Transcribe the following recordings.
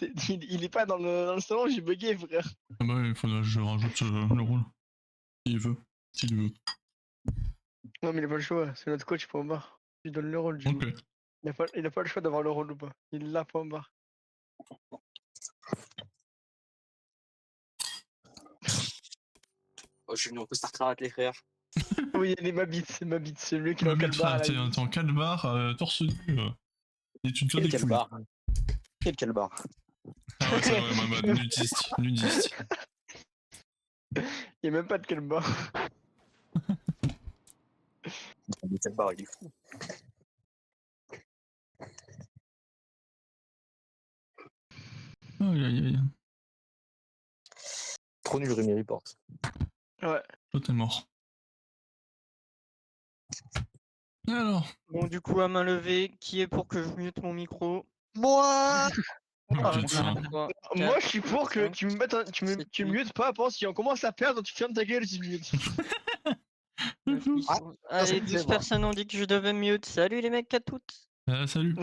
Il est pas dans le salon, j'ai bugué, frère. Ah bah ouais, il faudra que je rajoute le rôle. S'il veut. S'il veut. Non, mais il a pas le choix, c'est notre coach, point barre. Je lui donne le rôle, du coup. Ok. Il a pas le choix d'avoir le rôle ou pas. Il l'a, point barre. Oh, je suis venu en costard cravate, les frères. Oui, il est ma bite, c'est lui qui est en Mais calbar à la t'es limite. en calbar, torse nu. Et tu te fais Quel des couilles. calbar. Quel calbar. Ah ouais, c'est vrai, ma mode. Nudiste. Nudiste. Il y a même pas de calbar. Le calbar, il est fou. Aïe aïe aïe. Trop nul, Rémi Report. Ouais. Toi t'es mort. Et alors? Bon, du coup, à main levée, qui est pour que je mute mon micro? Moi Oh Un, putain. deux, trois, Moi, quatre, je suis pour que cinq, tu me mettes tu me mutes pas, après, si on commence à perdre, tu fermes ta gueule si tu mutes. neuf, dix, Ah, 11. ça, Allez, c'est 12 bien, personnes ont dit que je devais mute. Salut les mecs à toutes. Salut.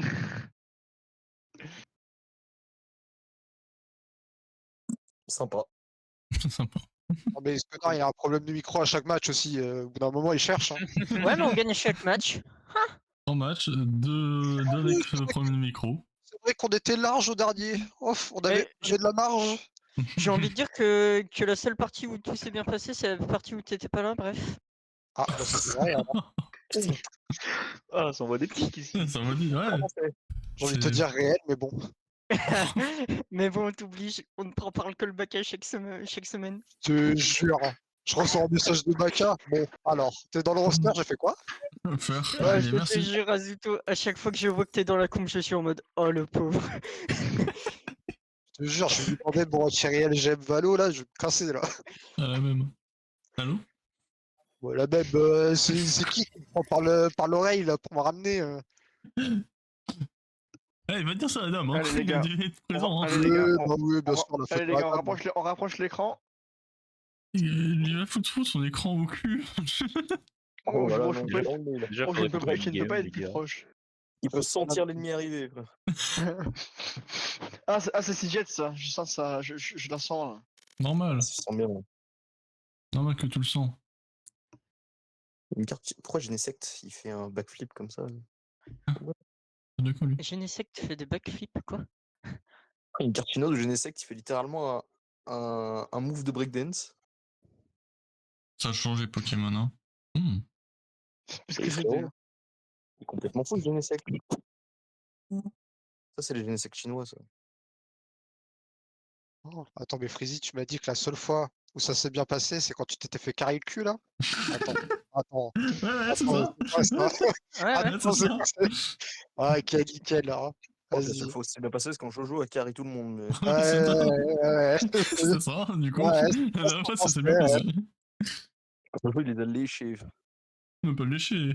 Sympa. C'est sympa. Non, mais ce connard, il a un problème de micro à chaque match aussi. Au bout d'un moment, il cherche. Hein. Ouais, mais on gagne chaque match. En match, deux avec le premier micro. C'est vrai qu'on était large au dernier. Ouf, on avait Mais de la marge. j'ai envie de dire que la seule partie où tout s'est bien passé, c'est la partie où t'étais pas là, bref. Ah, bah, ça, c'est vrai. Hein. Ah, ça envoie des pics ici. Ça m'a dit, ouais. J'ai envie de te dire réel, mais bon. Mais bon, on t'oblige, on ne prend pas le callback à chaque semaine. Je te jure. Hein. Je reçois un message de Baka. Bon, alors, t'es dans le roster, j'ai fait quoi? Faire. Ouais, Allez, je te merci. jure, Azuto, à chaque fois que je vois que t'es dans la comp, je suis en mode oh le pauvre. Je te jure, je lui demandais bon, Chériel, j'aime Valo, là, je vais me casser, là. À la même. Allô? Ouais, la même, c'est qui me prend par l'oreille, là, pour me ramener Eh, il va dire ça à la dame, hein. Allez, les Il a gars. dû être présent, hein. Allez, les gars, bah oui, bien sûr, on a fait allez, les la gars, dame. on rapproche l'écran. Il va foutre son écran au cul. Oh, voilà, je non, peux- déjà, oh, faudrait pas je ne peux pas game, être les plus gars. proche. Il peut sentir l'ennemi arriver, frère. C'est Sijet, ça. Je sens ça. Je la sens, là. Normal. Ça sent bien. Normal que tu le sens. Une carte... Pourquoi Genesect, il fait un backflip comme ça? C'est de quoi, lui? Genesect fait des backflips, quoi. Une carte chinoise de Genesect, il fait littéralement un move de breakdance. Ça a changé Pokémon, hein. C'est ce que Et j'ai frérot, dit. il est complètement fou, ce Genesect. Ça, c'est les Genesect chinois, ça. Oh, attends, mais Freezy, tu m'as dit que la seule fois où ça s'est bien passé, c'est quand tu t'étais fait carrer le cul, là? Attends, attends. Ouais, c'est Attends, ça. c'est quoi, ça? Ouais, ouais. Attends, c'est c'est ça. quoi, ça? Ah, ok, nickel, là. La seule Vas-y. fois où c'est bien passé, c'est quand Jojo a carré tout le monde. Mais... Ouais, c'est ça. Ouais. C'est ça, du coup. Ouais, La fois, ça s'est c'est bien passé. Jojo, il les a léchés. On peut pas le lécher.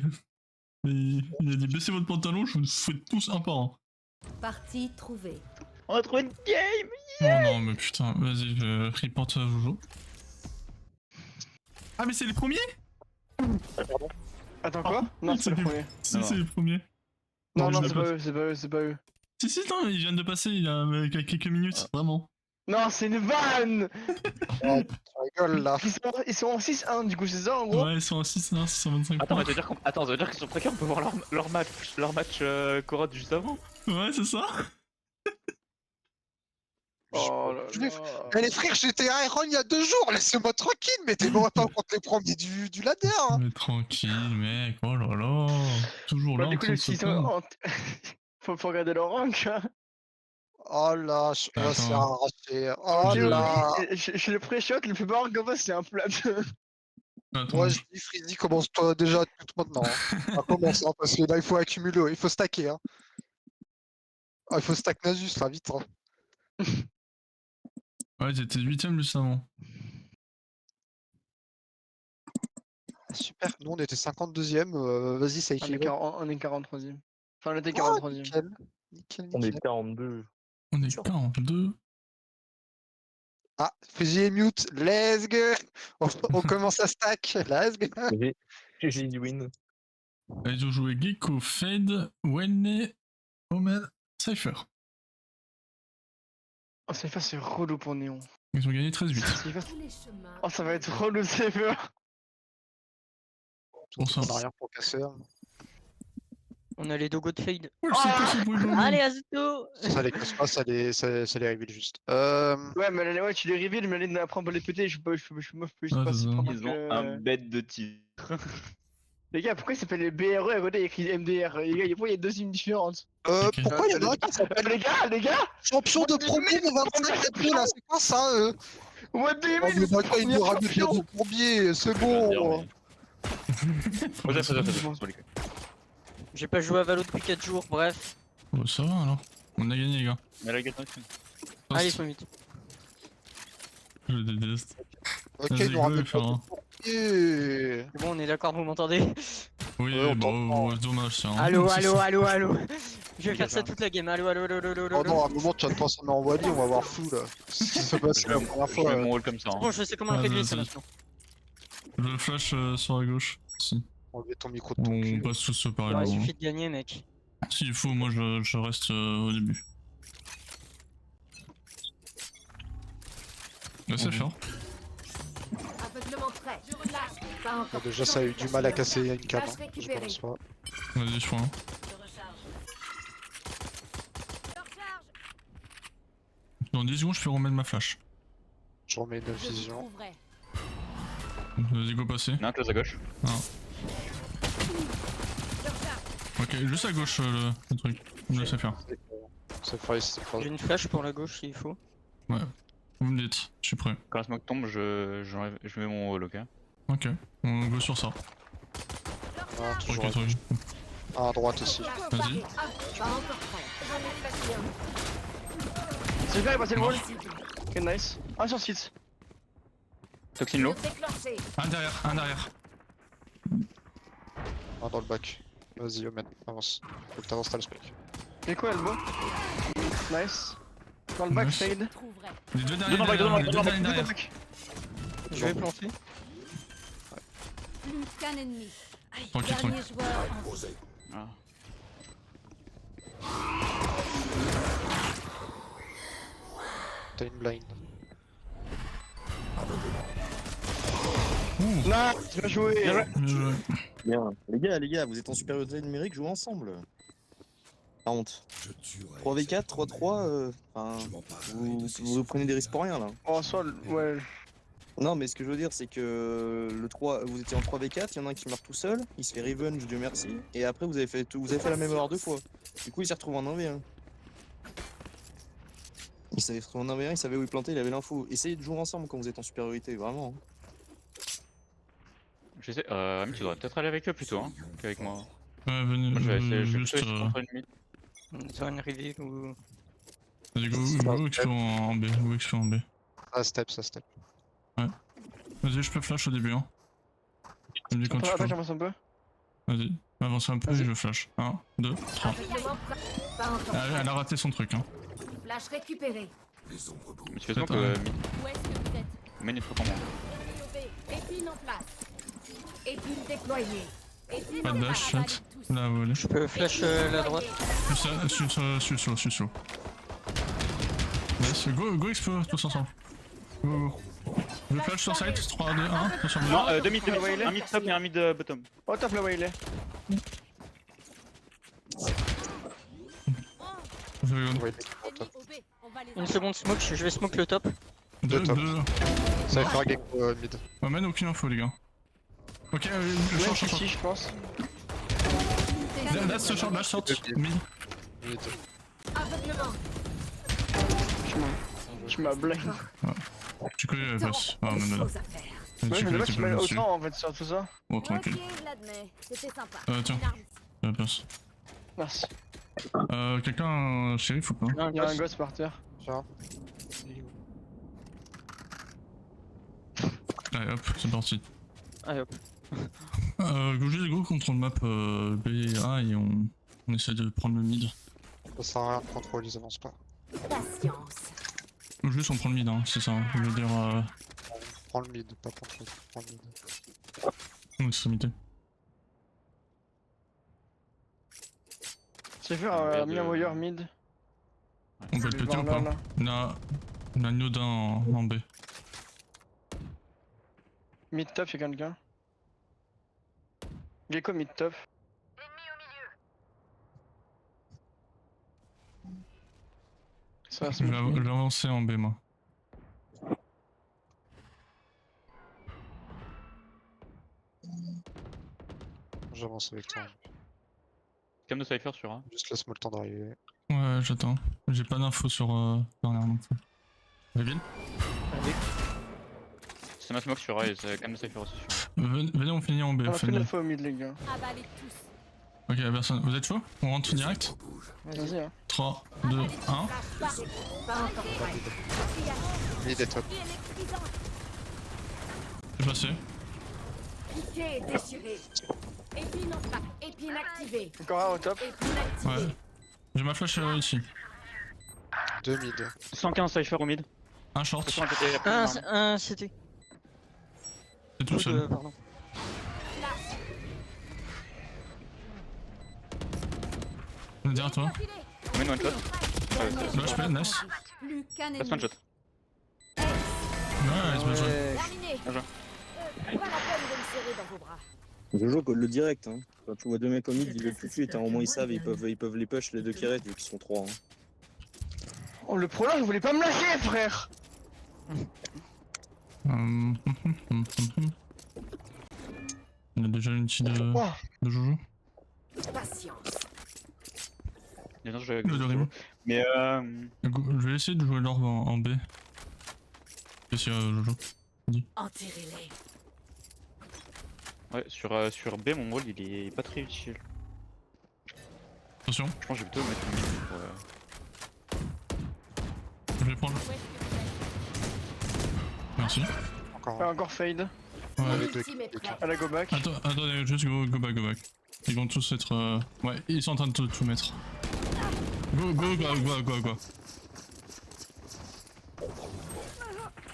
Il a dit baissez votre pantalon, je vous fouette tous un par un. Partie trouvée. On a trouvé une game. Oh non, mais putain, vas-y, je reporte à Jojo. Ah, mais c'est les premiers? Attends, quoi? Non, c'est le premier. Si, c'est les premiers. Non, je non, l'ai pas. c'est pas eux. Si, non, ils viennent de passer il y a quelques minutes, vraiment. Non, c'est une vanne. Oh, tu rigoles, là. Ils sont en 6-1, du coup, c'est ça, en gros? Ouais, ils sont à 6-1, 625 Attends, points. mais ça veut dire qu'ils sont précaires, on peut voir leur match Korod juste avant. Ouais, c'est ça. Oh là Je l'ai là. Eh les frères, j'étais à Iron il y a 2 jours, laissez-moi tranquille, mettez-moi pas contre les prendre du ladder. Hein. Mais tranquille, mec, oh là là. Toujours là, Bah, en du coup, train de se plaindre. faut regarder leur rank, hein. Oh là, on va se faire Attends. arracher. Oh Théorie, là. chez le pré-shot, le plus marrant comme ça, c'est un plat. Attends. Moi je dis Freezy, commence-toi déjà tout maintenant. Hein. On commence, hein, parce que là il faut accumuler, il faut stacker. Hein. Ah, il faut stack Nasus là, vite. Hein. Ouais, t'étais 8ème juste avant. Super, nous on était 52ème, vas-y ça On équivaut. est 43ème. Enfin, on était Ah, 43ème. nickel. Nickel, On est nickel. 42. On est Sûr. 42. Ah, Freezy est mute, let's go. On commence à stack, let's go. GG win. Ils ont joué Gecko, Fade, Wenne, Omen, Cypher. Oh, Cypher, c'est relou pour Néon. Ils ont gagné 13-8. Cypher, Tous les chemins. oh, ça va être relou, Cypher. Pour ça. On a rien pour casser. Hein. On a les dogos de fade. Ouais, c'est quoi ce bruit blanc? Allez, Azuto. Ça les casse pas, ça les reveal juste. Ouais, mais ouais, tu les reveals, mais après on peut les péter. Moi, je peux juste Ouais, pas c'est si ça. prendre Ils ont un bête de titre. Les gars, pourquoi ils s'appellent les BRE à côté, il y a écrit MDR? Les gars, pourquoi il y a deux signes différentes? Ok. Pourquoi il y en a un qui s'appelle Les gars! champion de premier de 25 Red Bull là? C'est quoi ça What do you Oh, mean? mais c'est d'accord, il premier nous ramène champion. de plombier, c'est Je veux dire, bon. mais- Ouais, ça, c'est bon, les gars. J'ai pas joué à Valo depuis 4 jours, bref. Bon, ça va alors. On a gagné, les gars. Mais la gâteau, Allez, ils sont 8. Je déteste. Ok, Vas-y, il nous go, ramène faire de un. plombier. C'est bon, on est d'accord, vous m'entendez? Oui, Ouais, on bon, dommage ça. hein. Allô, C'est allô, ça. allô, allô. Je vais faire ça D'accord. toute la game. Allô, allô, allô, allô, allô, Oh allô. non, à un moment tu vas te transformer en Wally, on va voir fou là. Ce qui s'est passé la première Je fois. fais mon rôle comme ça. C'est hein. bon, je sais comment le Ah, régler, vas-y. ça maintenant. Je flash sur la gauche. Si. Enlever ton micro de ton On cul. passe tous par Il là. aurait suffi de gagner, mec. S'il faut, moi je reste au début. Là, c'est fort. Aveuglement prêt. Pas encore. Déjà ça a eu du mal à casser une cam. Flash Hein. Je récupéré. pense pas. Vas-y, je crois. hein. Dans 10 secondes, je peux remettre ma flash. Je remets une Je vous vision. trouverai. Vas-y, go passer. Il y en a un close à gauche. Ok, juste à gauche le truc. Je sais faire. C'est vrai, c'est pas. J'ai une flash pour la gauche s'il faut. Vous me dites, je suis prêt. Quand la smoke tombe, je mets mon rôle, ok? Ok, on go sur ça. Ah, toujours Ok, truc. à droite aussi. Vas-y. Pas encore prêt. J'en ai placé un. Cypher, il est passé le wall. Cible. Ok, nice. Un sur 6. Toxine low. Déclenché. Un derrière, un derrière. Un dans le bac. Vas-y, Omen, avance. Faut que t'avances, t'as le spec. Et quoi, elbow? Nice. Dans le back, Nice. fade. Trouverai. Les deux Deux derrière, dans le bac, deux dans le les bac, deux deux dans le derrière, Dans le derrière. back. Je vais planter. Plus qu'un ennemi. Tranquille, Dernier joueur en vie. Ah. T'as une blind. Nice, bien joué. Bien joué. Bien. Les gars, vous êtes en supériorité numérique, jouez ensemble. Par honte. 3v4, 3-3, vous prenez des risques pour rien là. En soi, ouais. Non, mais ce que je veux dire, c'est que le 3, vous étiez en 3v4, il y en a un qui meurt tout seul, il se fait revenge, Dieu merci, et après vous avez fait la même erreur deux fois. Du coup, il s'est retrouvé en 1v1. Il s'est retrouvé en 1v1, il savait où il plantait, il avait l'info. Essayez de jouer ensemble quand vous êtes en supériorité, vraiment. Je sais, Ami, tu devrais peut-être aller avec eux plutôt hein, qu'avec moi. Ouais, venez, Moi je vais essayer, je vais juste. plutôt essayer de contrôler le mid. Ils ont une reveal ou. Vas-y, go expo en B, go expo en B. Ça step, ça step. Vas-y, je peux flash au début, hein. Tu me dis quand tu Attends, peux. j'avance un peu. Vas-y, avance un peu et Vas-y. je flash. 1, 2, 3. Aveuglement prêt. Pas encore Elle prêt. a raté son truc, hein. Flash récupéré. Mais tu fais smoke Peut-être, mid. Où est-ce que vous êtes? Main est trop pour moi. Épine en place. Épine déployée. Épine Pas de en dash, place. chat. Là, volé. Je peux flash la droite. Je suis slow. Nice, go expo tous ensemble. Go. Je flash sur site, 3, 2, 1, attention. Non, deux mid, Ouais, il est. un mid top et un mid bottom. Oh, top là, ouais, il est. Je Ouais, Ennemi au B. On va les Une seconde smoke, je vais smoke le top. 2, top. 2. ça va faire gecko mid. On mène aucune info, les gars. Ok, je Ouais, change. ici, je pense. Là, short, mid. Mid. Aveuglement. Tu m'as blind. Tu connais la passe. Ah, Des même là. choses à faire. Ouais, mais Tu là, connais tu m'as dessus. autant en fait sur tout ça. Oh, Ok, tranquille. je l'admets. C'était sympa. Tiens, Une arme. la passe. Merci. Quelqu'un a un shérif ou pas? Il y a un gosse par terre. Tiens. Allez hop, c'est parti. Allez hop. Juste go contrôle map BA et on essaie de prendre le mid. Ça sert à rien de contrôle, ils avancent pas. Patience. Ou juste on prend le mid, hein, c'est ça. Je veux dire, Prends le mid, pas contrôle. Prends le mid. en extrémité. J'ai fait Merde, mis un warrior mid. On peut le Je vais péter ou voir pas? là. On a un Nodin en B. Mid top, y'a quelqu'un. Gecko mid top. Ça va se Je mettre vais mid. avancer en B moi. J'avance avec toi. Cam de Cypher sur A. Juste laisse-moi le temps d'arriver. Ouais, j'attends. J'ai pas d'infos sur Corner non plus. Reveal? C'est ma smoke sur A et c'est Cam de Cypher aussi sur A. Venez, on finit en B. On a fait finit. une fois au mid, les gars. Avalez tous. Ok, personne. Vous êtes chaud? On rentre direct? Vas-y, hein. 3, 2, 1. Pas encore prêt. Mid et top. C'est passé. Piqué et déchiré. Épine en place. Épine activée. Encore un au top. Épine activée. Ouais. J'ai ma flash ici. 2 mid. 115 Cypher au mid. Un short. Attention à côté, après, non. Un CT. C'est tout seul. Pardon. Derrière toi. On met une one shot. Là, je peux, nice. Plus qu'un Passe one ennemi. shot. Ouais, c'est bien joué. Terminé. Bien joué. Pas la peine de me serrer dans vos bras. Jojo colle le direct. Hein. Quand tu vois deux mecs au mid, ils le tout de suite. Hein. Au moins ils savent, ils peuvent les push les deux qui restent vu qu'ils sont 3. Hein. Oh, le pro là, je voulais pas me lâcher, frère. On a déjà une petite Oh, de Jojo. Patience. Bien sûr, je vais Le de Rémi. Mais Je vais essayer de jouer l'orbe en B. Qu'est-ce qu'il y a, Jojo? Enterrez-les. ouais, sur B, mon rôle il est pas très utile. Attention, Je pense que je vais plutôt mettre le mid pour. je vais prendre. Merci. Encore ah, un. encore fade. Ouais. Les deux. Ultime est prêt. À la go back. Attendez, juste go back, go back. Ils vont tous être. Ouais, ils sont en train de tout mettre. Go.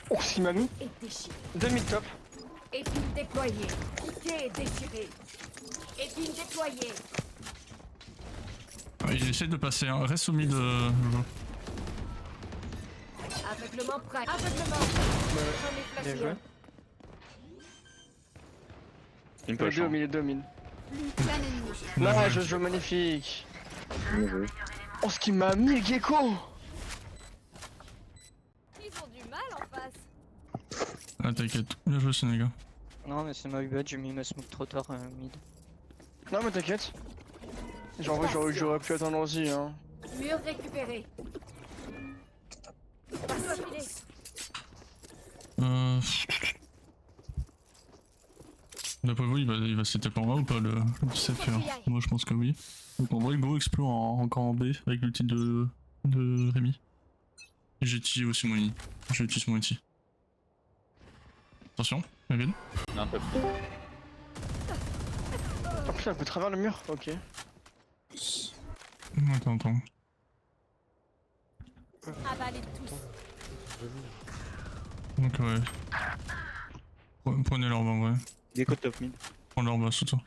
Oh, ce qu'il m'a mis. Et déchiré. 2 mid top. Épine déployée. Piqué et déchiré. Épine déployée. Il essaie de passer, hein. Reste au mid, Jojo. Aveuglement prêt. Aveuglement. J'en ai Bien flashé joué. un. Il me Les push. deux au Hein. milieu, 2 mid. Plus qu'un ennemi. Là, je joue magnifique. Bien joué. Oh, ce qu'il m'a mis, Gecko. Ils ont du mal en face. Ah, t'inquiète. Bien joué, Sénégal. Non, mais c'est my bad, j'ai mis ma smoke trop tard mid. Non, mais t'inquiète. Genre, ouais, j'aurais pu attendre aussi, hein. Mur récupéré. Patience. D'après vous, il va setup en A ou pas le Cypher? Moi je pense que oui. Donc en vrai, go explore encore en B avec l'ulti de Rémi. Et j'utilise aussi mon ulti. J'utilise mon ulti. Attention, Rémi. Non, un peu. Oh putain, elle peut travers le mur. Ok. Attends. Avalez tous. Donc ouais. Prenez l'orbe en vrai. Gecko top mid. Prends l'orbe sous toi.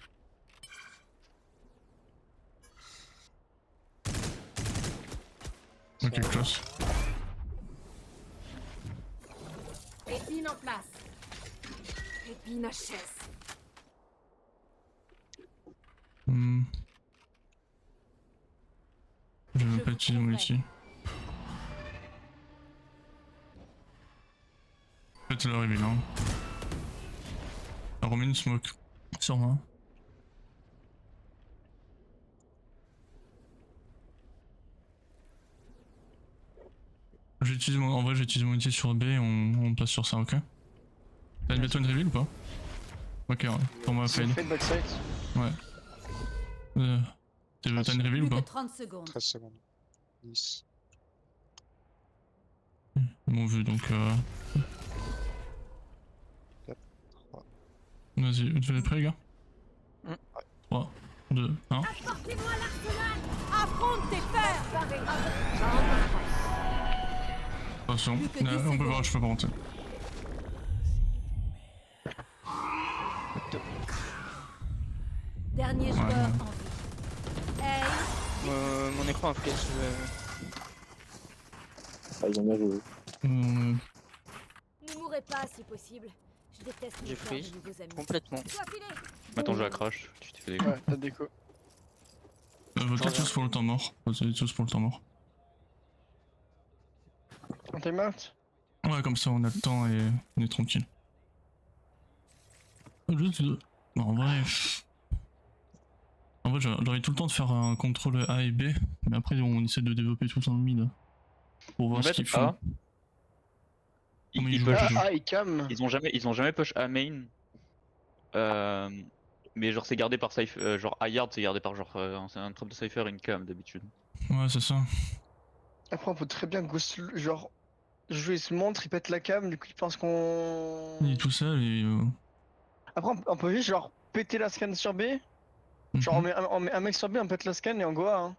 Ok, classe. Épine en place. Épine HS. Je vais pas utiliser mon ulti. Faites le reveal hein. Alors, remets une smoke. Sur moi. En vrai j'utilise mon ulti sur B et on passe sur ça, ok? T'as bientôt une reveal ou pas? Ok, ouais. Pour moi C'est fade. fade backside. Ouais. T'as une reveal ou Plus pas? que 30 secondes. 13 secondes. 10. Bon vu donc Vas-y, vous êtes prêts les gars? 3, 2, 1. Apportez-moi l'arsenal. Affronte tes peurs. Attention, Plus que 10 on peut voir, secondes. je peux pas monter. Dernier joueur en vie. Hey, Mon écran a flèche. Ah, ils ont bien joué. Ne mourrez pas si possible. Je déteste J'ai me faire freeze. de nouveaux amis. Complètement. Sois filé. Attends, je la crash. Tu t'es fait des Ouais, t'as déco. Votez tous pour le temps mort. Votez tous pour le temps mort. On time out? Ouais, comme ça on a le temps et on est tranquille. Juste de... Bon, en vrai... En vrai, j'aurais tout le temps de faire un contrôle A et B, mais après on essaie de développer tout dans le mid. Pour voir En ce fait, qu'ils font. A, Comment ils ils jouent push. plutôt. Ah, il cam. Ils ont jamais push A main. Mais genre c'est gardé par Cypher, genre A yard c'est gardé par genre c'est un trap de Cypher et une cam d'habitude. Ouais, c'est ça. Après, on peut très bien ghost, genre, jouer se montre, il pète la cam, du coup, il pense qu'on. Il est tout seul et... Après, on peut juste, genre, péter la scan sur B. Genre, mhm. on met un mec sur B, on pète la scan et on go A. Hein.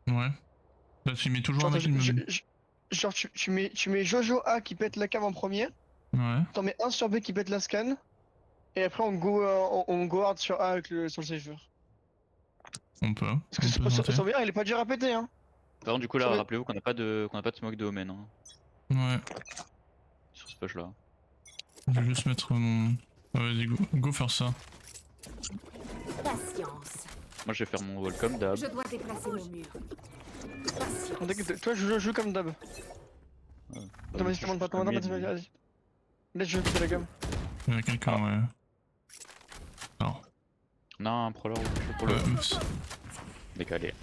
Ouais. Bah tu mets toujours Genre, un mec genre, tu mets Jojo A qui pète la cam en premier, Ouais. t'en mets un sur B qui pète la scan, et après, on go hard sur A avec sur le safer. On peut. Parce que On peut tenter. sur B, il est pas dur à péter, hein. Par contre du coup là Ça va- rappelez-vous qu'on n'a pas de smoke de Omen hein, Ouais. sur ce push là. Je vais juste mettre mon... Ouais, vas-y, go faire ça. Patience. Moi je vais faire mon welcome d'hab. Je dois déplacer nos murs. On Patience. t'inquiète, toi, joue comme d'hab. Attends, vas-y, t'en pas, vas-y. Laisse, je vais péter la gamme. Il y a quelqu'un, ouais. Alors. Non, un prolor pour le Oups. décalé.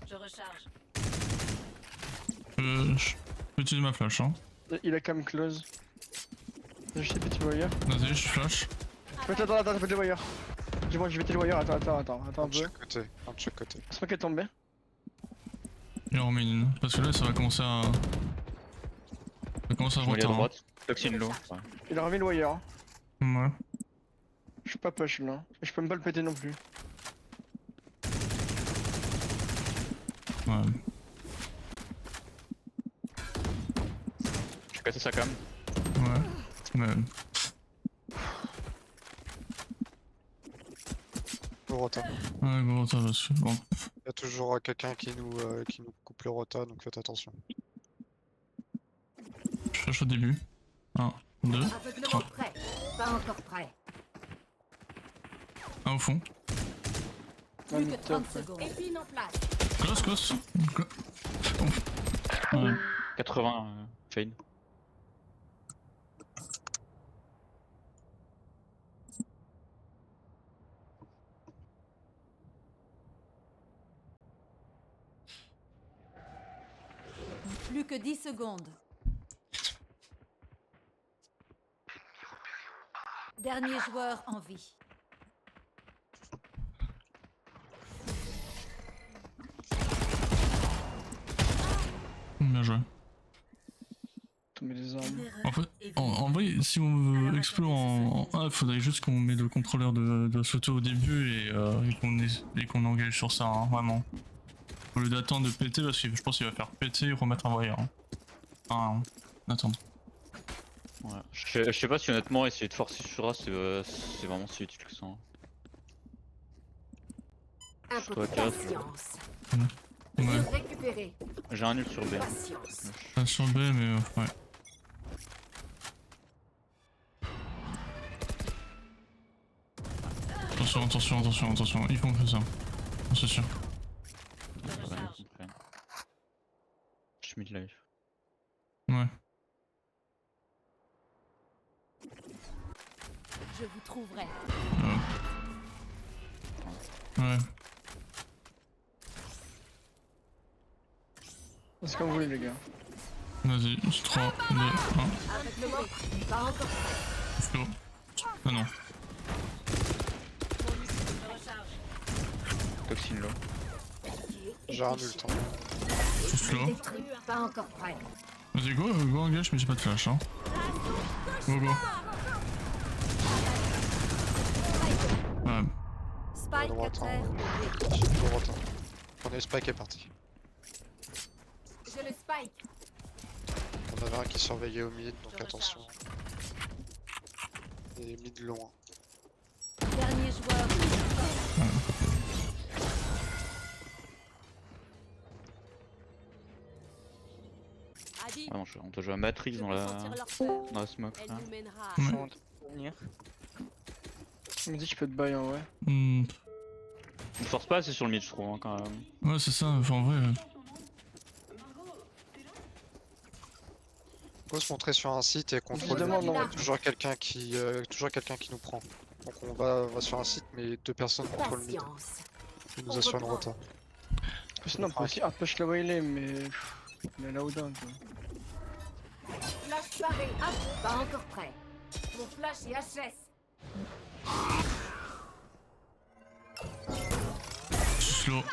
Je recharge. Je peux utiliser ma flash, hein. Il a cam close. J'ai juste petit wire. Vas-y, je flash. Attends, je vais le wire. Dis-moi, je vais péter le wire. Attends un Un peu. de chaque côté. Un de chaque côté. Smoke est tombé. Il en remet une. Parce que là, ça va commencer à... Ça va commencer à Je vais aller à roter, hein. droite. Toxine low. Ouais. Il a remis le wire. Hein. Ouais. Je suis pas push là. Je peux même pas le péter non plus. Ouais. J'ai cassé sa cam. Ouais. Ouais. Le rota. Ouais, gros, ça va se... Bon. Il y a toujours quelqu'un qui nous coupe le rota, donc faites attention. Je flash au début. 1, 2, Aveuglement prêt. Pas encore prêt. 1 au fond. Plus que 30 secondes. Épine en place. Close. Ouais. 80 fade. Plus que 10 secondes. Dernier joueur en vie. Bien joué. Tomber les armes. En fait, en vrai, si on veut explorer en A, il faudrait juste qu'on met le contrôleur de la photo au début et qu'on engage sur ça, hein, vraiment. Au lieu d'attendre de péter, parce que je pense qu'il va faire péter et remettre un wire. Hein. Enfin, attendre. Ouais. Je sais pas si honnêtement essayer de forcer sur A c'est vraiment si utile que ça. Hein. Un Je peu de dois tirer, patience. Ouais. Mur récupéré. J'ai un nul sur B. Patience. Pas sur B, mais ouais. Attention, ils font que ça. C'est sûr. Ouais, ils comprennent. Je suis mid-life. Ouais. Je vous trouverai. Ouais. C'est comme vous voulez, les gars. Vas-y, 3, 2, 1. Aveuglement prêt. Pas encore prêt. Flow. Ah non. Toxine low. J'ai un ult. Hein. Tous flow. Détruit. Pas encore prêt. Vas-y, go engage, mais j'ai pas de flash, hein. Go. Ouais. À Spike à droite, terre. hein. Le rota. Prenez Spike est parti. Je le spike. On avait un qui surveillait au mid, donc attention. Et mid loin. Dernier joueur. Adi, Ah non, on doit jouer à Matrix je dans peux la, sentir leur peur. dans la smoke. Elle Là. nous mènera. Ouais. Venir. Tu me dis que je peux te bail en vrai. On force pas assez sur le mid, je trouve, hein, quand même. Ouais, c'est ça, enfin, en vrai. Faut se montrer sur un site et contrôler. Évidemment, non. Toujours quelqu'un qui nous prend. Donc on va sur un site, mais 2 personnes contrôlent le mid. Patience. Ils nous assurent une rota. Sinon, on peut aussi push la Waylay, mais. Mais là ou d'un quoi. Flash paré. Ah, pas encore prêt. Mon flash est HS. Slow.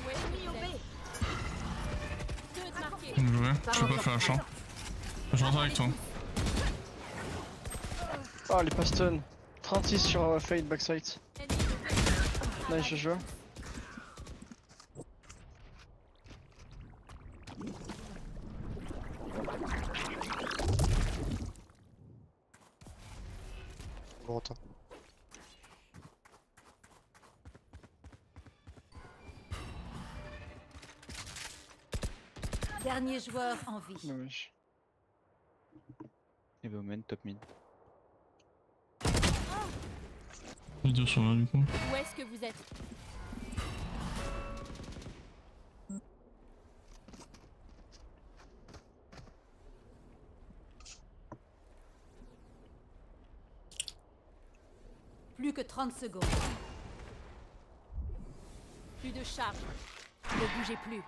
Où est mis au B? Deux de marqué. Bien joué. Je peux pas faire un champ. Je rentre avec toi. Ah, les pas stun. 36 sur Fade backside. Nice, je joue. Rota. Dernier joueur en vie. Dommage. Et bah, Omen, top mid. Les deux sont là du coup. Où est-ce que vous êtes? Plus que 30 secondes. Plus de charge. Ne bougez plus.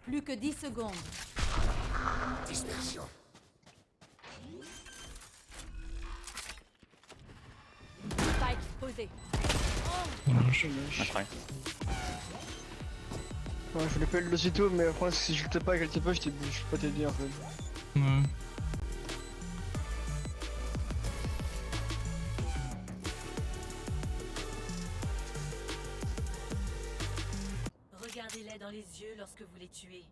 Plus que 10 secondes. Distraction. Spike posé. Dommage. Après. Ouais, je voulais pas le aussitôt, mais après, si je l'ai pas, je peux pas t'aider en fait. Ouais. Regardez-les dans les yeux lorsque vous les tuez.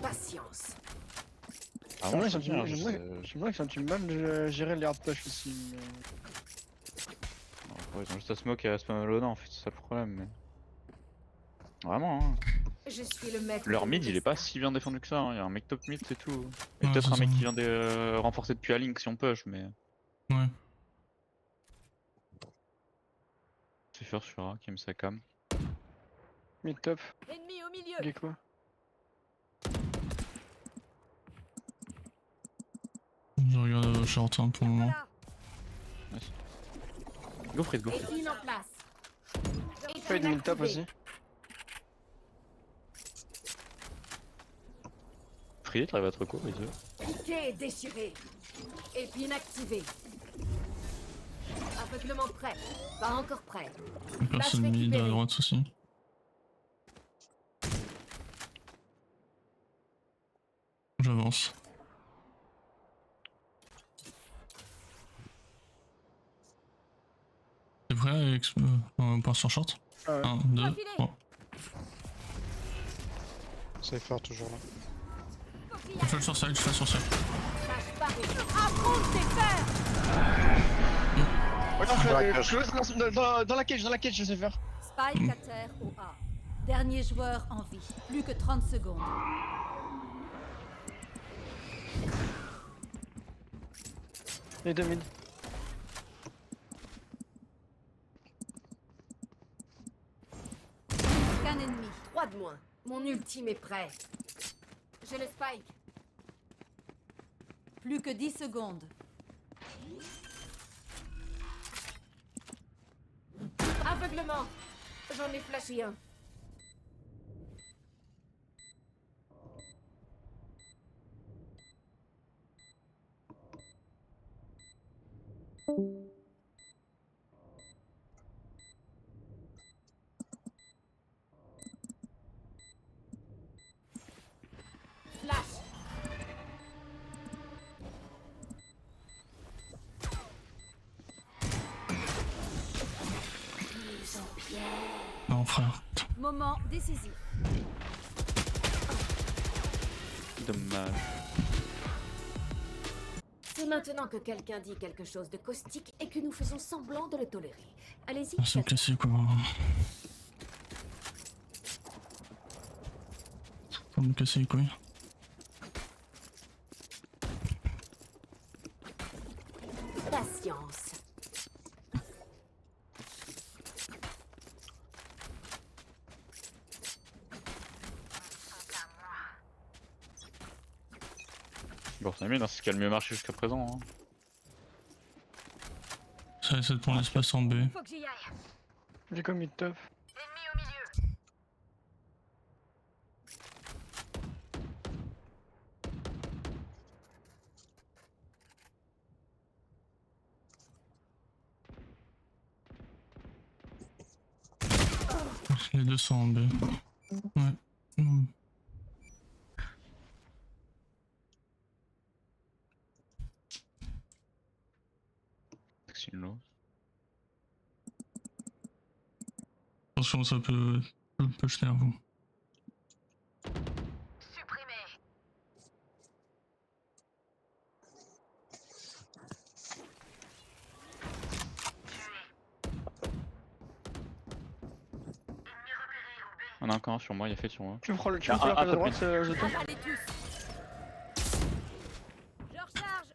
Patience. Ah, J'aimerais moi, que ça me tue mal de gérer les hard push aussi. Mais... Ouais, ils ont juste à smoke et à spam Lona en fait, c'est ça le problème. Mais... Vraiment, hein. Je suis le maître. Leur de mid mon il est pas destin. si bien défendu que ça, hein. Il y a un mec top mid c'est tout. Et Ouais, peut-être c'est un mec ça. qui vient de renforcer depuis la link si on push, mais Ouais. c'est Fursura qui aime sa cam. Mid top, Ennemi au milieu. Gecko. Je regarde short hein, pour le moment. Voilà. Go Fred, go. Épine en place. Fade mid top aussi. Fred, t'arrives à te reco, les deux. Piqué et déchiré. Épine activée. Aveuglement prêt. Pas encore prêt. Personne mid à récupérée. droite aussi. J'avance. T'es prêt avec un point sur short? Ah ouais. 1, 2, Profilé. 3. Cypher toujours là. Je fais le sur side, je fais le sur side. Flash paré. Affronte tes peurs. Dans la cage, je sais faire. Spike à terre au A. Dernier joueur en vie. Plus que 30 secondes. Les deux mid. Qu'un ennemi. 3 de moins. Mon ultime est prêt. J'ai le spike. Plus que 10 secondes. Aveuglement. J'en ai flashé un. Flash. Non, frère. Moment décisif. Dommage. C'est maintenant que quelqu'un dit quelque chose de caustique et que nous faisons semblant de le tolérer. Allez-y. C'est me casser quoi. Faut me casser les couilles. Patience. Bon, c'est bien, c'est ce qui a le mieux marché jusqu'à présent. Hein. Ça essaie de prendre l'espace en B. Faut que j'y aille. J'ai comme une top. Ennemi au milieu. Les deux sont en B. Ouais. C'est une low. Attention, ça peut jeter à vous. Supprimé. On a encore un sur moi, il a fait sur moi. Tu me prends le, tu Ah, me prends la ah, place à top droite, Zoto. Avalez tous. Je recharge.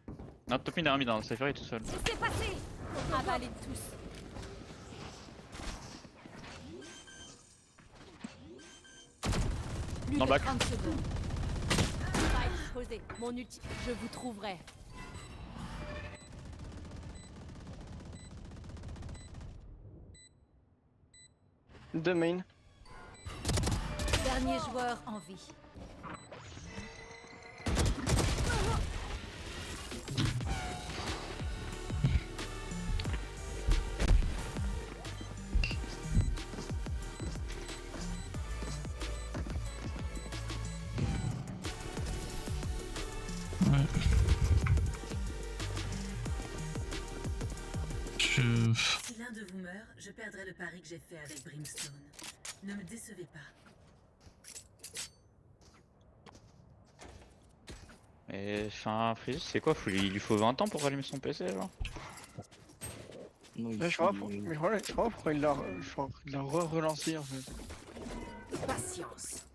Non, top mid derrière mid, hein, Cypher est tout seul. Laissez passer. Avalez tous. Plus Dans de le bac. 30 secondes. Spike posé. Mon ulti. Je vous trouverai. Deux main. Dernier joueur en vie. Ouais. Je... Si l'un de vous meurt, je perdrai le pari que j'ai fait avec Brimstone. Ne me décevez pas. Et enfin, Freeze, c'est quoi il lui faut 20 ans pour rallumer son PC genre. Non, il Ouais, je faut- crois, mais je crois pourquoi il l'a relancé en fait. Patience.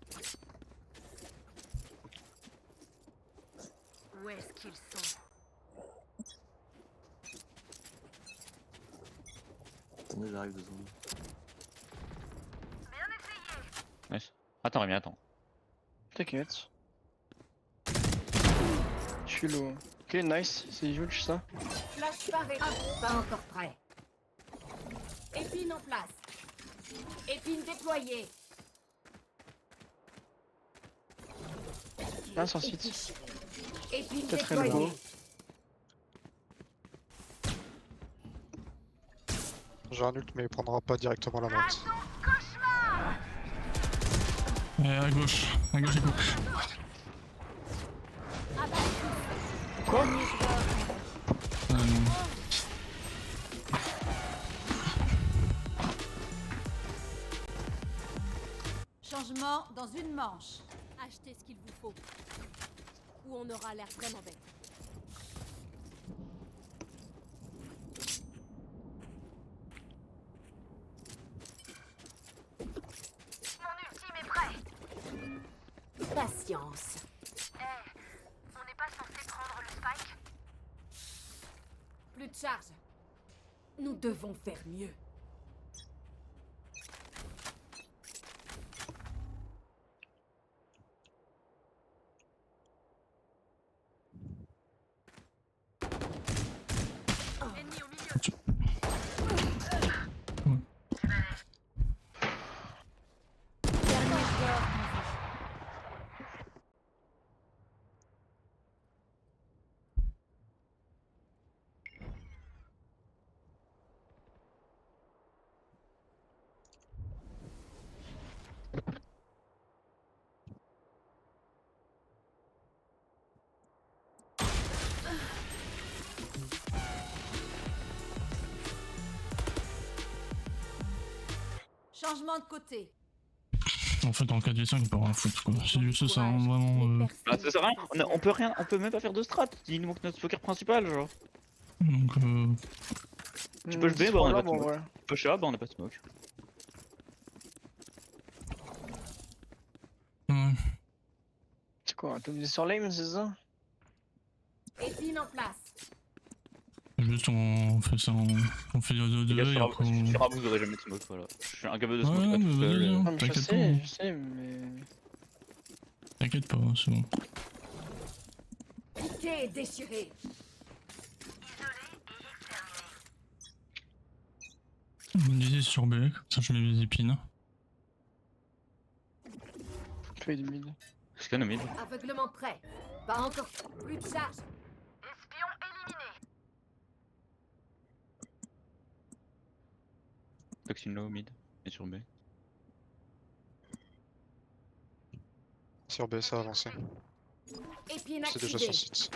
Où est-ce qu'ils sont? Attendez, j'arrive 2 secondes. Nice. Attends Rémi, attends. T'inquiète. Je suis low. Ok, nice, c'est huge ça. Flash paré. Ah, pas encore prêt. Épine en place. Épine déployée. Là, sur site. Épine Peut-être déployée. Elbow. J'ai un ult, mais il prendra pas directement la menthe. Et à gauche et go. Quoi? Dernier joueur en vie. Non. Changement dans une manche. Achetez ce qu'il vous faut. Ou on aura l'air vraiment bête. Mon ultime est prêt. Patience. On n'est pas censé prendre le spike? Plus de charge. Nous devons faire mieux. Ennemi au milieu. Dernier joueur en vie. Changement de côté. En fait, en 4v5, on peut rien foutre quoi. C'est juste ça, hein, vraiment. Bah ça sert à rien, on peut rien, on peut même pas faire de strat, il nous manque notre smoker principal genre. Donc, Tu peux le B, bah on a pas de smoke. Tu peux chez A, bah on a pas de smoke. ouais. C'est quoi, t'as misé sur l'aim, c'est ça? Épine en place. Juste on fait ça, on fait 2-2 Les gars, et sur après A, on... sur A, vous aurez jamais de smoke, voilà. Je suis incapable de Ouais, smoke pas mais tout vas-y, seul. hein. Non, mais T'inquiète pas. je sais, mais... T'inquiète pas, c'est bon. Piqué et déchiré. Bonne idée sur B, comme ça je mets mes épines. Feuille de mid. Scan au mid. Aveuglement prêt. Pas encore. Plus de charge. Toxin low au mid. Et sur B. Sur B, ça a avancé. Épine C'est déjà activée. sur site.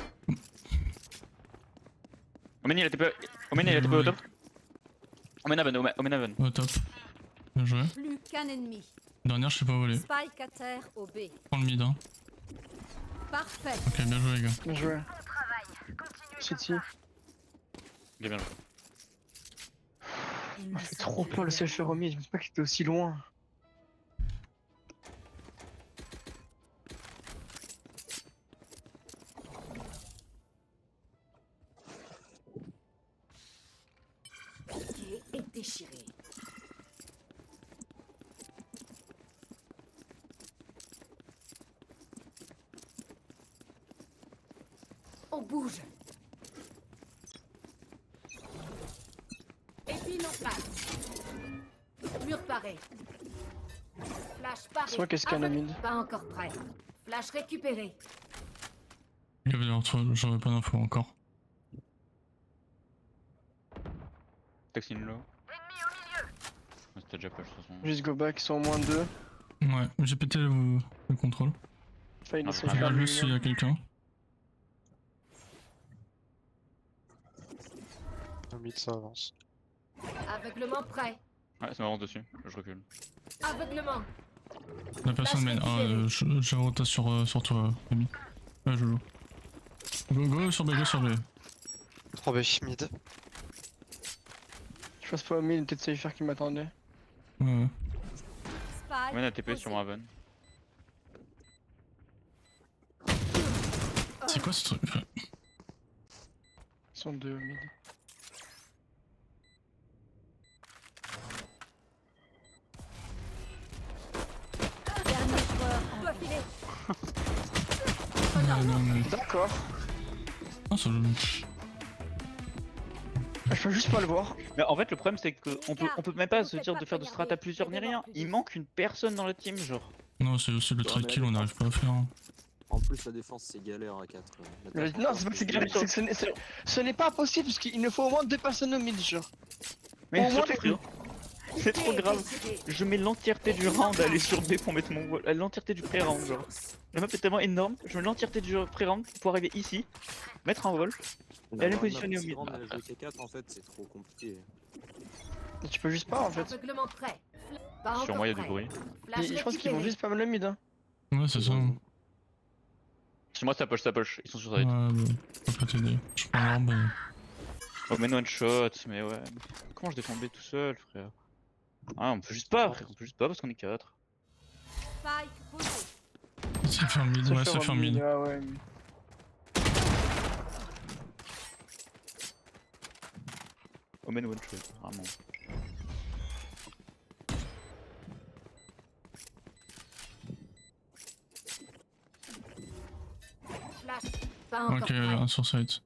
Omen il a TP. Omen il a TP au top. Omen Haven, Omen Haven. Au top. Bien joué. Plus qu'un ennemi. Dernière, je sais pas voler. Spike à terre au B. Prends le mid, hein. Parfait. Ok, bien joué les gars. Bien joué. City. Il est bien joué. Il Ça me fait semble trop que peur le vous sèche remis, je pense pas qu'il était aussi loin. Piqué et déchiré. On bouge. Épine en place. Mur paré. Flash paré. C'est moi qui ai scan à mid. Pas encore prêt. Flash récupéré. Il y avait des retours, j'aurais pas d'infos encore. Toxin low. Ouais, c'était déjà push de toute façon. Juste go back, ils sont au moins 2. Ouais, j'ai pété le contrôle. Enfin, il Ah, essaie je de Je faire regarde le juste s'il y a quelqu'un. Au mid, ça avance. Aveuglement prêt. Ouais, c'est marrant dessus, je recule. Aveuglement. La personne mène. Ah, j'ai roté sur toi, Rémi. Ouais, je joue. Go sur B, go sur B. 3B mid. Je passe pas au mid, peut-être Cypher qui m'attendait. Ouais. Spike. Omen a TP sur mon Haven. C'est quoi ce truc? Ils sont 2 au mid. Dernier joueur. Doit filer. Non, mais... D'accord. Ah, ça... Je peux juste pas le voir. Mais en fait, le problème c'est qu'on peut même pas se dire de faire de strat à plusieurs ni rien. Il manque une personne dans la team, genre. Non, c'est aussi le trade kill, on n'arrive pas à faire. Hein. En plus, la défense, c'est galère à 4. Non, c'est pas que c'est grave, c'est que ce n'est pas possible parce qu'il nous faut au moins 2 personnes au mid, genre. Mais Au moins surtout, frérot, c'est trop grave. Je mets l'entièreté du round à aller sur B pour mettre mon wall. L'entièreté du pré-round, genre. La map est tellement énorme, je mets l'entièreté du pré-round pour arriver ici, mettre un wall. Et aller positionner au mid. Jouer T4 en fait, c'est trop compliqué. Tu peux juste pas en fait. Aveuglement prêt. Pas Sur moi, il y a encore du bruit. prêt. Flash Je pense qu'ils vont récupéré. juste pas mal le mid. Hein. Ouais, c'est ça. Ouais, Sur moi, ça push. Ils sont sur side. bah, je peux pas t'aider. Je prends l'arme, bah... Oh, mais one shot, mais ouais. Comment je défends B tout seul, frère? Ah, on peut juste pas, frère. On peut juste pas parce qu'on est 4. Spike posé. C'est faire mid, ouais, c'est faire mid. Ah ouais. Omen one shot, vraiment. Flash. Pas encore Ok, prêt. un sur site.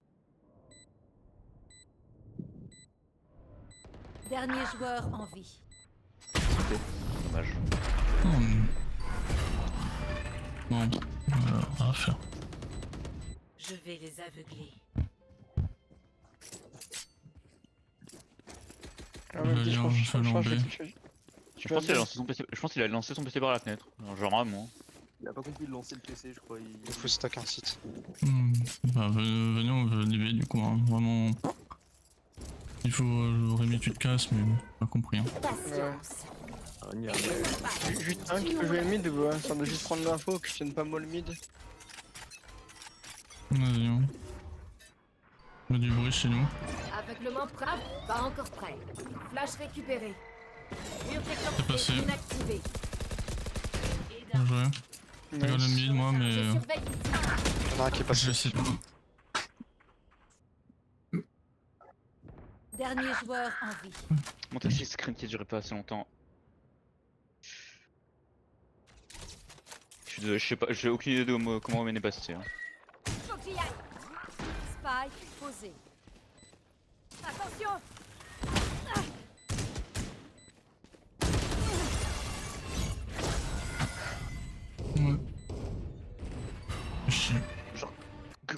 Dernier joueur en vie. Dommage. Bon, on va faire. Je vais les aveugler. Ah ouais, Vas-y, je on pense fait je l'embé. Je pense qu'il a lancé son PC par la fenêtre. Genre vraiment. Il a pas compris de lancer le PC, je crois. Il faut stack un site. Bah, venez, on veut DB du coup, hein. Vraiment. Il faut. Rémi, tu te casses, mais pas compris. Hein. Patience. Juste un qui peut jouer mid ou ça doit juste prendre l'info que je tienne pas moi le mid. Vas-y, hein. Il y a du bruit chez nous. Aveuglement prêt. Pas encore prêt. Flash récupéré. Mur C'est passé. déclenché. Inactivé. Bien joué. Je regarde le mid, moi, mais. Je surveille ici. Il y en a un qui est passé. Je sais pas. Dernier joueur en vie. Mon taxi screen qui a duré pas assez longtemps. Je sais pas, j'ai aucune idée de comment Omen est passé. Hein. Faut que j'y aille. Spike posé. Attention. Ouais. Chier.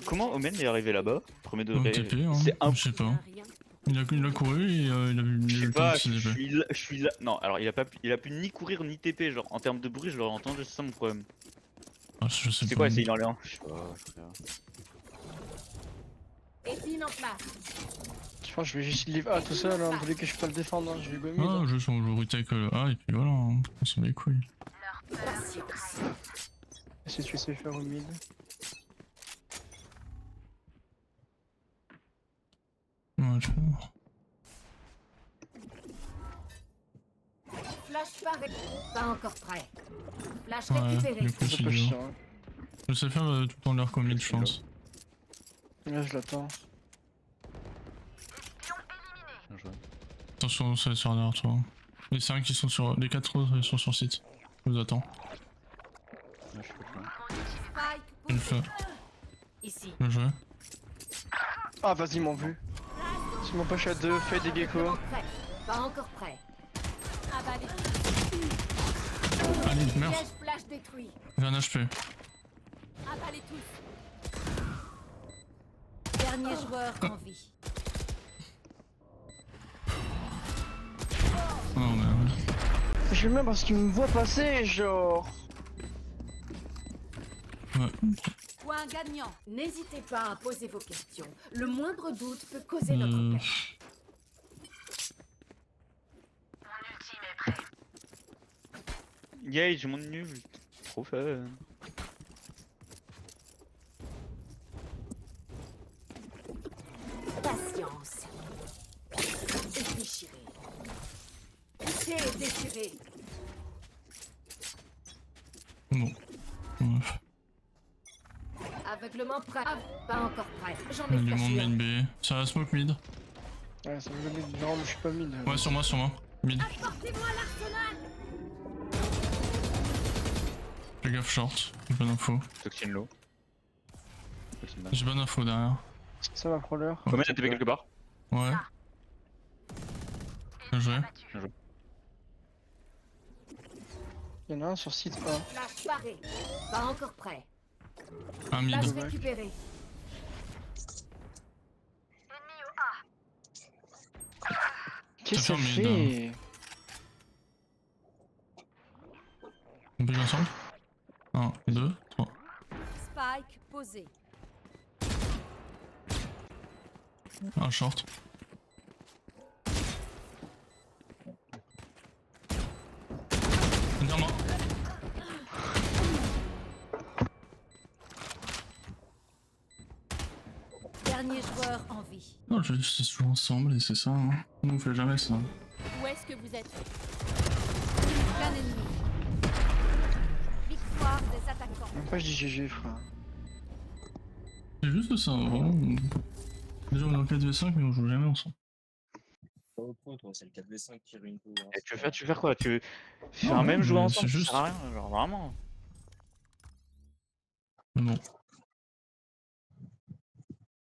Comment Omen est arrivé là-bas? Premier Au degré. TP, hein. C'est un. Je sais pas. Rien. Il a couru et il a vu Je sais le pas, temps de se DP. je suis là. Non, alors il a pu ni courir ni TP. Genre en termes de bruit, je l'aurais entendu, c'est ça mon problème. Ah, je sais C'est pas. quoi, c'est il en l'air? Je sais pas, frère. Épine en place. Je pense que je vais juste leave A tout seul, hein. Vous voulez que je peux le défendre, hein. Je vais go mid. Ah, juste on joue retake A et puis voilà, hein. On s'en bat les couilles. Patience. Si tu sais faire au mid. Ouais, je Flash paré. Pas encore prêt. Flash Ouais, récupéré. du coup, C'est c'est pas dur. chiant, hein. Je sais faire tout le temps l'air comme il, je pense. Là, je l'attends. Bien joué. Attention, ça va sur derrière toi. Les 5 qui sont sur. Les 4 autres ils sont sur site. Je vous attends. Ouais, je suis pas loin. Spike Une posé. fois. Ici. Bien joué. Ah, vas-y, ils m'ont vu. Si mon poche à 2, fais des geckos. Prêt. Pas encore prêt. Avalé. Allez, merde. Piège flash détruit. J'ai un HP. Avalez tous. Dernier joueur en vie. Oh merde. J'aime bien parce qu'ils me voient passer, genre. Ouais. Point gagnant. N'hésitez pas à poser vos questions. Le moindre doute peut causer notre perte. Yay, j'ai mon nul. Trop fun. Patience. Et déchiré. Touché et déchiré. Bon. Ouais. Aveuglement prêt. Ah, pas encore prêt. J'en Il y a ai du monde flashé main un. B. Ça va smoke mid. Ouais, ça me le mid. Non, mais je suis pas mid. Ouais, sur moi. Mid. Apportez-moi l'arsenal. Fais gaffe short. J'ai bonne info. Toxin low. Toxin bas. J'ai bonne info derrière. Ça va, crawler. Omen a TP quelque part? Ouais. Bien joué. Il y en a un sur site 1. Flash paré. Pas encore prêt. Un mid. Flash Ouais. récupéré. Qu'est-ce Ça que ça fait un mid, fait? On bouge ensemble 1, 2, 3. Spike posé. Un short. Derrière moi. Dernier joueur en vie. Non, je dis c'est toujours ensemble et c'est ça. Hein. Nous on fait jamais ça. Où est-ce que vous êtes? Plein ennemi. Victoire des attaquants. Même pas je dis GG, frère. C'est juste ça, vraiment. Déjà on est en 4v5 mais on joue jamais ensemble. C'est le 4v5 qui ruine tout. Et tu veux faire quoi? Tu veux faire Non, même jouer mais ensemble? c'est Ça juste- sert à rien, genre vraiment. Mais bon.